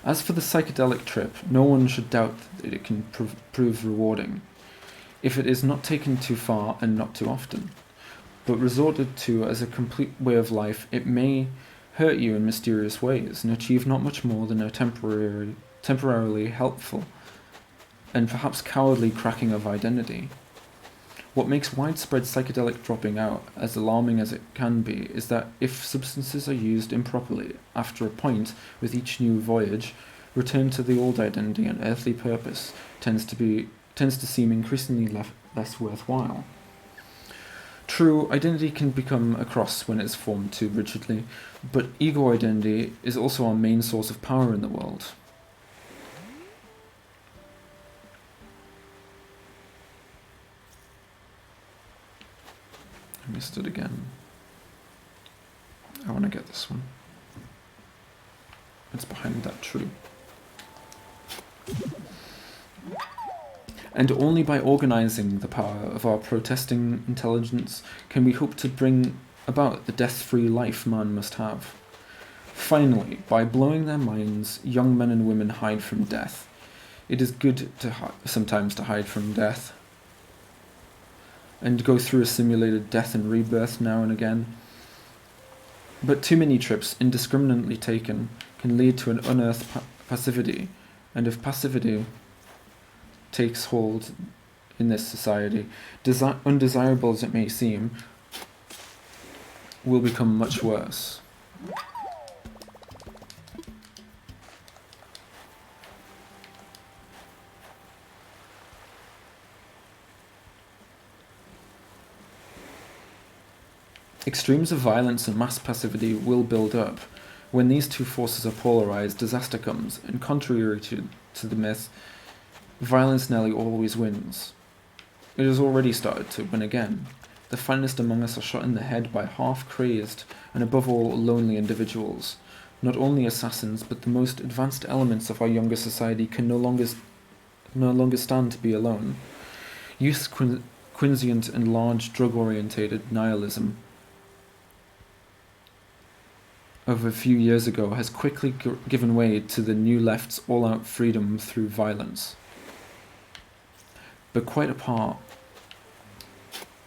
As for the psychedelic trip, no one should doubt that it can prove rewarding, if it is not taken too far and not too often. But resorted to as a complete way of life, it may hurt you in mysterious ways and achieve not much more than a temporarily helpful and perhaps cowardly cracking of identity. What makes widespread psychedelic dropping out as alarming as it can be is that if substances are used improperly, after a point, with each new voyage, return to the old identity and earthly purpose tends to seem increasingly less worthwhile. True, identity can become a cross when it is formed too rigidly, but ego identity is also our main source of power in the world. I missed it again. I want to get this one. It's behind that tree. And only by organizing the power of our protesting intelligence can we hope to bring about the death-free life man must have. Finally, by blowing their minds, young men and women hide from death. It is good to sometimes to hide from death and go through a simulated death and rebirth now and again. But too many trips, indiscriminately taken, can lead to an unearthed passivity, and if passivity takes hold in this society, undesirable as it may seem, will become much worse. Extremes of violence and mass passivity will build up. When these two forces are polarized, disaster comes, and contrary to the myth, violence nearly always wins. It has already started to win again. The finest among us are shot in the head by half-crazed, and above all, lonely individuals. Not only assassins, but the most advanced elements of our younger society can no longer stand to be alone. Youth's quiescent and large drug-orientated nihilism of a few years ago has quickly given way to the new left's all-out freedom through violence. But quite apart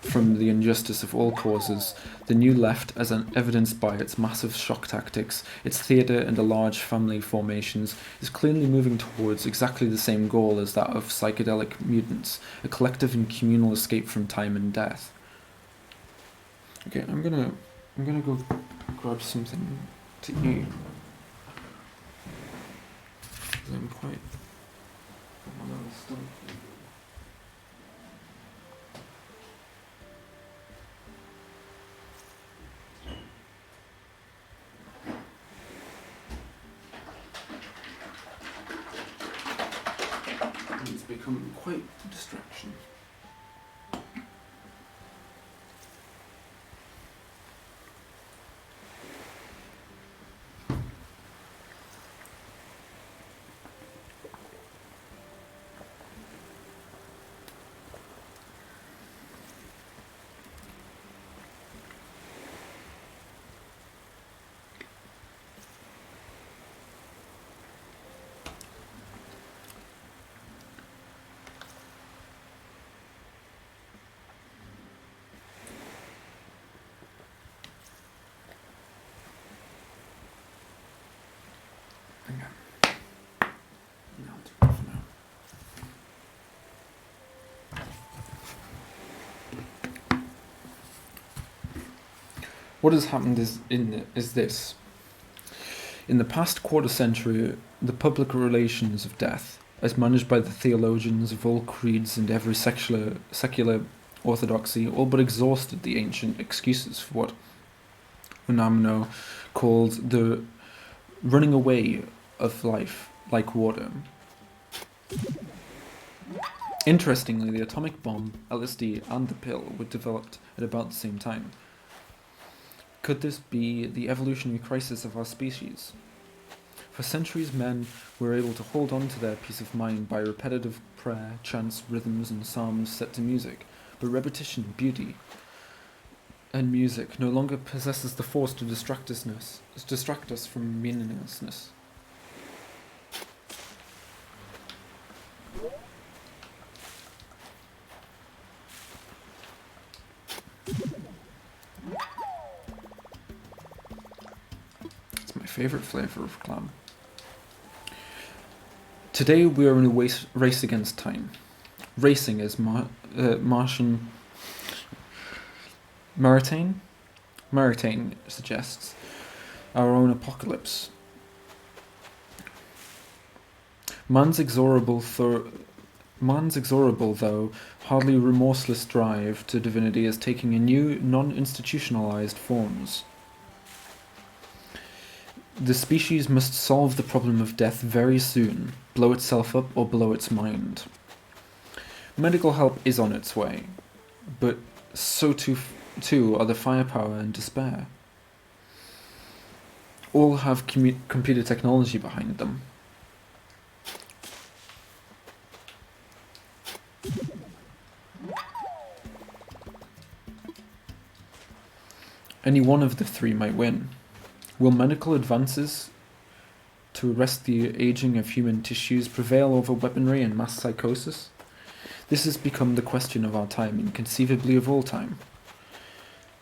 from the injustice of all causes, the new left, as evidenced by its massive shock tactics, its theatre and the large family formations, is clearly moving towards exactly the same goal as that of psychedelic mutants, a collective and communal escape from time and death. Okay, I'm gonna go grab something to eat. I'm quite stumped. It's become quite a distraction. What has happened is this. In the past quarter century, the public relations of death, as managed by the theologians of all creeds and every secular orthodoxy, all but exhausted the ancient excuses for what Unamno called the running away of life like water. Interestingly, the atomic bomb, LSD, and the pill were developed at about the same time. Could this be the evolutionary crisis of our species? For centuries, men were able to hold on to their peace of mind by repetitive prayer, chants, rhythms, and psalms set to music, but repetition, beauty, and music no longer possesses the force to distract us from meaninglessness. Favorite flavor of clam. Today we are in a race against time. Racing, as Martian Maritain suggests, our own apocalypse. Man's exorable, though hardly remorseless drive to divinity is taking a new, non-institutionalized forms. The species must solve the problem of death very soon, blow itself up or blow its mind. Medical help is on its way, but so too are the firepower and despair. All have computer technology behind them. Any one of the three might win. Will medical advances to arrest the aging of human tissues prevail over weaponry and mass psychosis? This has become the question of our time and conceivably of all time.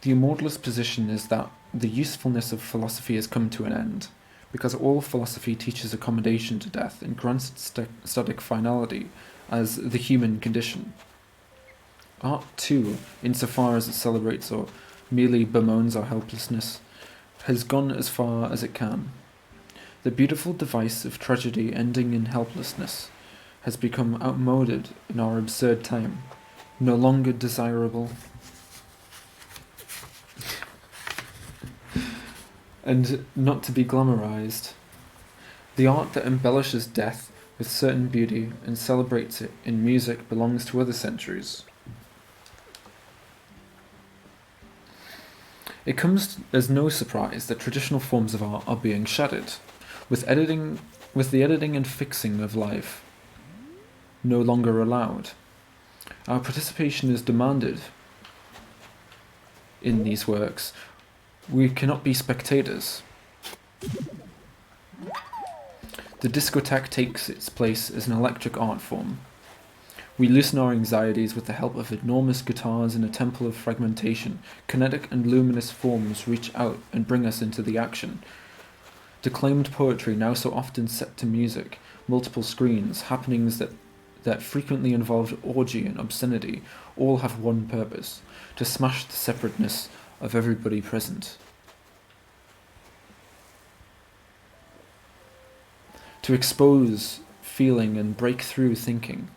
The Immortalist position is that the usefulness of philosophy has come to an end, because all philosophy teaches accommodation to death and grants its static finality as the human condition. Art, too, insofar as it celebrates or merely bemoans our helplessness, has gone as far as it can. The beautiful device of tragedy ending in helplessness has become outmoded in our absurd time, no longer desirable, and not to be glamorized. The art that embellishes death with certain beauty and celebrates it in music belongs to other centuries. It comes as no surprise that traditional forms of art are being shattered, with the editing and fixing of life no longer allowed. Our participation is demanded in these works. We cannot be spectators. The discotheque takes its place as an electric art form. We loosen our anxieties with the help of enormous guitars in a temple of fragmentation. Kinetic and luminous forms reach out and bring us into the action. Declaimed poetry now so often set to music, multiple screens, happenings that frequently involved orgy and obscenity, all have one purpose: to smash the separateness of everybody present. To expose feeling and break through thinking.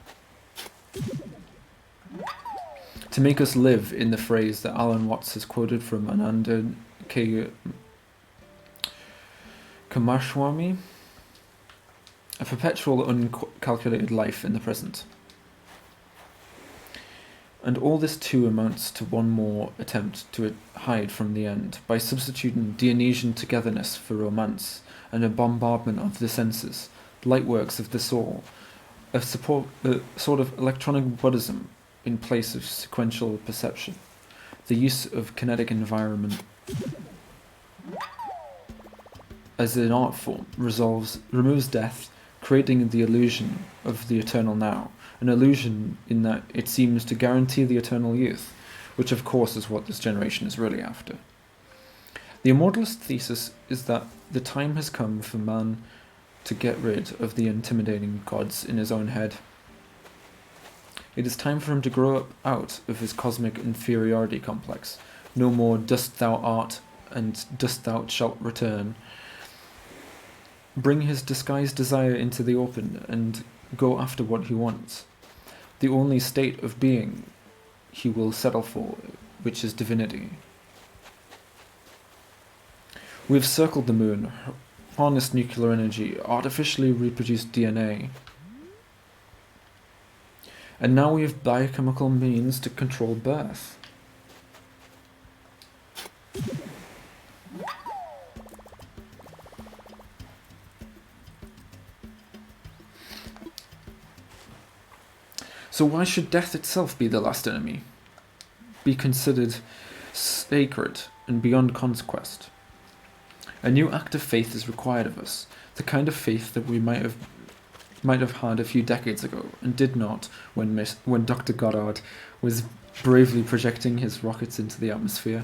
To make us live, in the phrase that Alan Watts has quoted from Ananda K. Kumaraswamy, a perpetual uncalculated life in the present. And all this too amounts to one more attempt to hide from the end, by substituting Dionysian togetherness for romance, and a bombardment of the senses, light works of the soul, a sort of electronic Buddhism in place of sequential perception, the use of kinetic environment as an art form removes death, creating the illusion of the eternal now, an illusion in that it seems to guarantee the eternal youth, which of course is what this generation is really after. The Immortalist thesis is that the time has come for man to get rid of the intimidating gods in his own head. It is time for him to grow up out of his cosmic inferiority complex. No more dust thou art, and dust thou shalt return. Bring his disguised desire into the open, and go after what he wants. The only state of being he will settle for, which is divinity. We have circled the moon, harnessed nuclear energy, artificially reproduced DNA. And now we have biochemical means to control birth. So why should death itself be the last enemy? Be considered sacred and beyond conquest? A new act of faith is required of us, the kind of faith that we might have had a few decades ago, and did not when Dr. Goddard was bravely projecting his rockets into the atmosphere.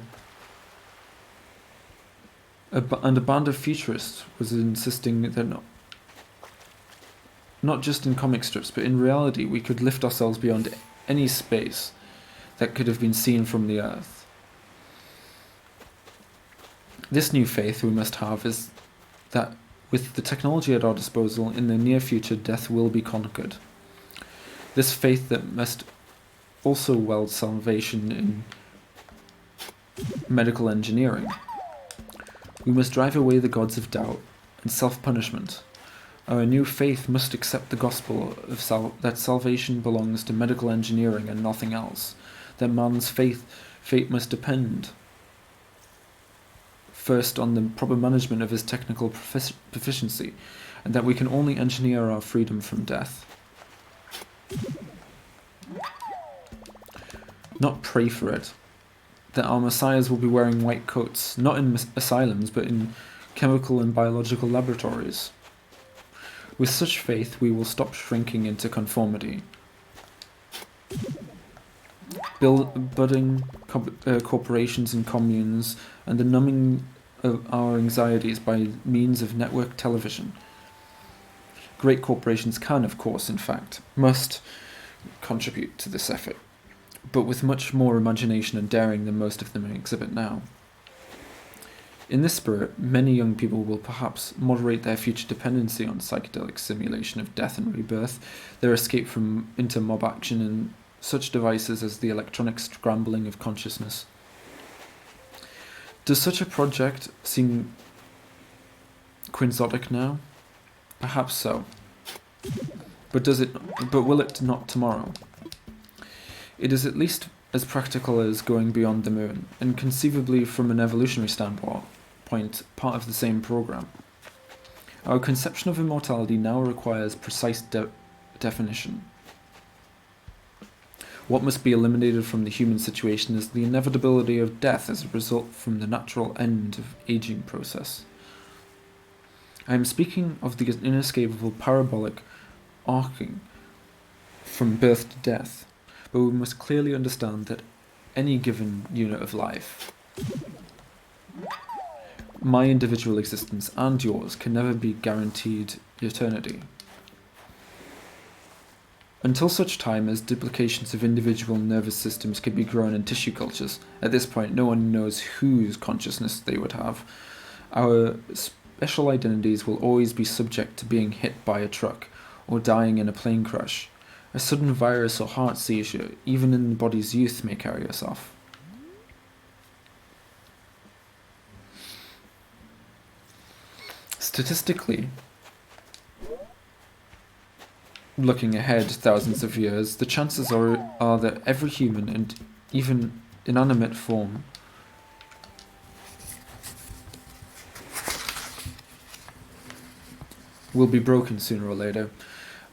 And a band of futurists was insisting that not just in comic strips, but in reality we could lift ourselves beyond any space that could have been seen from the Earth. This new faith we must have is that with the technology at our disposal, in the near future death will be conquered. This faith that must also weld salvation in medical engineering. We must drive away the gods of doubt and self-punishment. Our new faith must accept the gospel of that salvation belongs to medical engineering and nothing else, that man's fate must depend first on the proper management of his technical proficiency, and that we can only engineer our freedom from death. Not pray for it, that our messiahs will be wearing white coats, not in asylums, but in chemical and biological laboratories. With such faith, we will stop shrinking into conformity. Budding corporations and communes, and the numbing of our anxieties by means of network television. Great corporations can, of course, in fact, must contribute to this effort, but with much more imagination and daring than most of them exhibit now. In this spirit, many young people will perhaps moderate their future dependency on psychedelic simulation of death and rebirth, their escape into mob action and such devices as the electronic scrambling of consciousness. Does such a project seem quixotic now? Perhaps so. But will it not tomorrow? It is at least as practical as going beyond the moon, and conceivably from an evolutionary standpoint, part of the same program. Our conception of immortality now requires precise definition. What must be eliminated from the human situation is the inevitability of death as a result from the natural end of aging process. I am speaking of the inescapable parabolic arcing from birth to death, but we must clearly understand that any given unit of life, my individual existence and yours, can never be guaranteed eternity. Until such time as duplications of individual nervous systems can be grown in tissue cultures, at this point no one knows whose consciousness they would have. Our special identities will always be subject to being hit by a truck or dying in a plane crash. A sudden virus or heart seizure, even in the body's youth, may carry us off. Statistically, looking ahead thousands of years, the chances are that every human and even inanimate form will be broken sooner or later.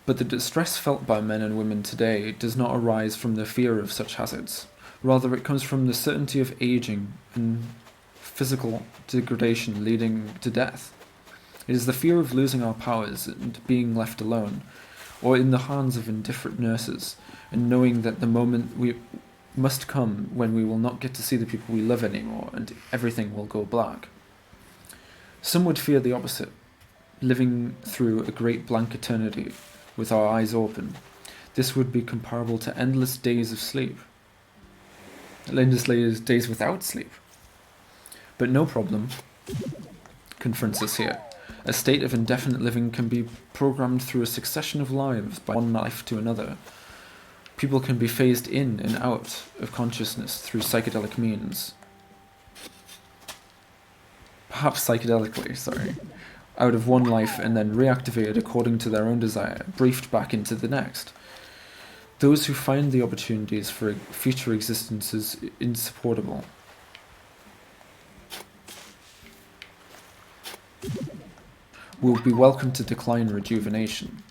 But the distress felt by men and women today does not arise from the fear of such hazards. Rather, it comes from the certainty of aging and physical degradation leading to death. It is the fear of losing our powers and being left alone, or in the hands of indifferent nurses, and knowing that the moment must come when we will not get to see the people we love anymore, and everything will go black. Some would fear the opposite, living through a great blank eternity with our eyes open. This would be comparable to endless days of sleep. Endless days without sleep. But no problem confronts us here. A state of indefinite living can be programmed through a succession of lives by one life to another. People can be phased in and out of consciousness through psychedelic means. Perhaps psychedelically, out of one life and then reactivated according to their own desire, briefed back into the next. Those who find the opportunities for future existences insupportable will be welcome to decline rejuvenation.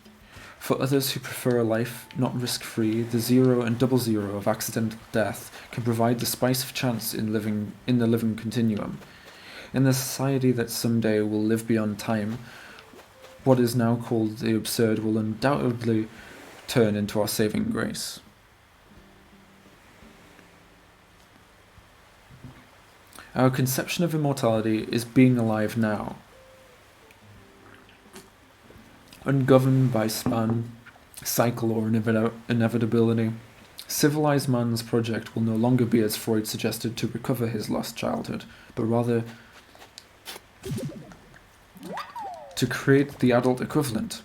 For others who prefer a life not risk-free, the 0 and 00 of accidental death can provide the spice of chance in the living continuum. In the society that someday will live beyond time, what is now called the absurd will undoubtedly turn into our saving grace. Our conception of immortality is being alive now, ungoverned by span, cycle, or inevitability. Civilized man's project will no longer be, as Freud suggested, to recover his lost childhood, but rather to create the adult equivalent,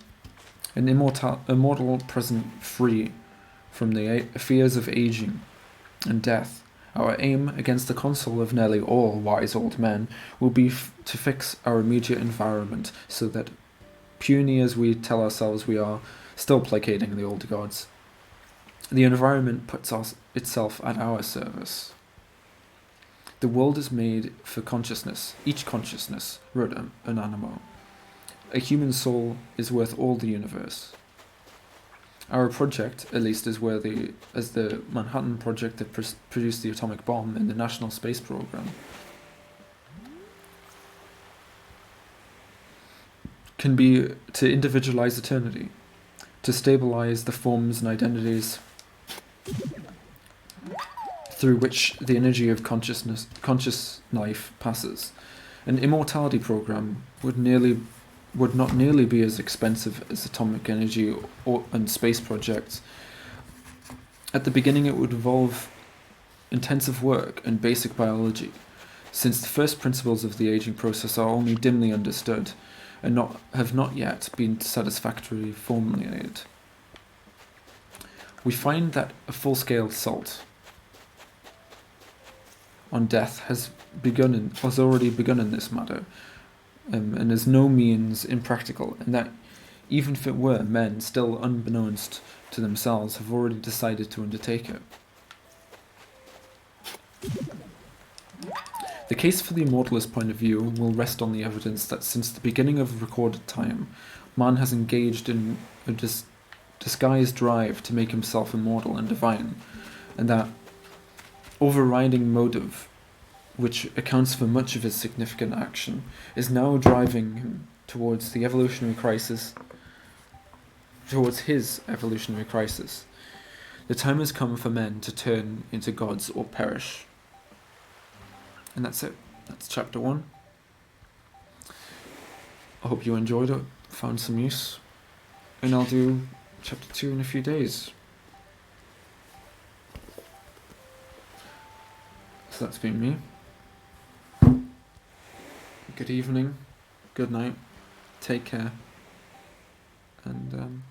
an immortal present free from the fears of aging and death. Our aim, against the counsel of nearly all wise old men, will be to fix our immediate environment so that, puny as we tell ourselves we are, still placating the old gods, the environment puts itself at our service. The world is made for consciousness, each consciousness, wrote Anonimo. A human soul is worth all the universe. Our project, at least, is worthy as the Manhattan Project that produced the atomic bomb and the National Space Program. can be to individualize eternity, to stabilize the forms and identities through which the energy of conscious life passes. An immortality program would not nearly be as expensive as atomic energy and space projects. At the beginning, it would involve intensive work and basic biology, since the first principles of the aging process are only dimly understood and have not yet been satisfactorily formulated. We find that a full-scale assault on death has already begun in this matter, and is no means impractical, and that even if it were, men, still unbeknownst to themselves, have already decided to undertake it. The case for the Immortalist point of view will rest on the evidence that since the beginning of recorded time, man has engaged in a disguised drive to make himself immortal and divine, and that overriding motive, which accounts for much of his significant action, is now driving him towards his evolutionary crisis. The time has come for men to turn into gods or perish. And that's it. That's chapter 1. I hope you enjoyed it, found some use, and I'll do chapter 2 in a few days. So that's been me. Good evening, good night, take care, and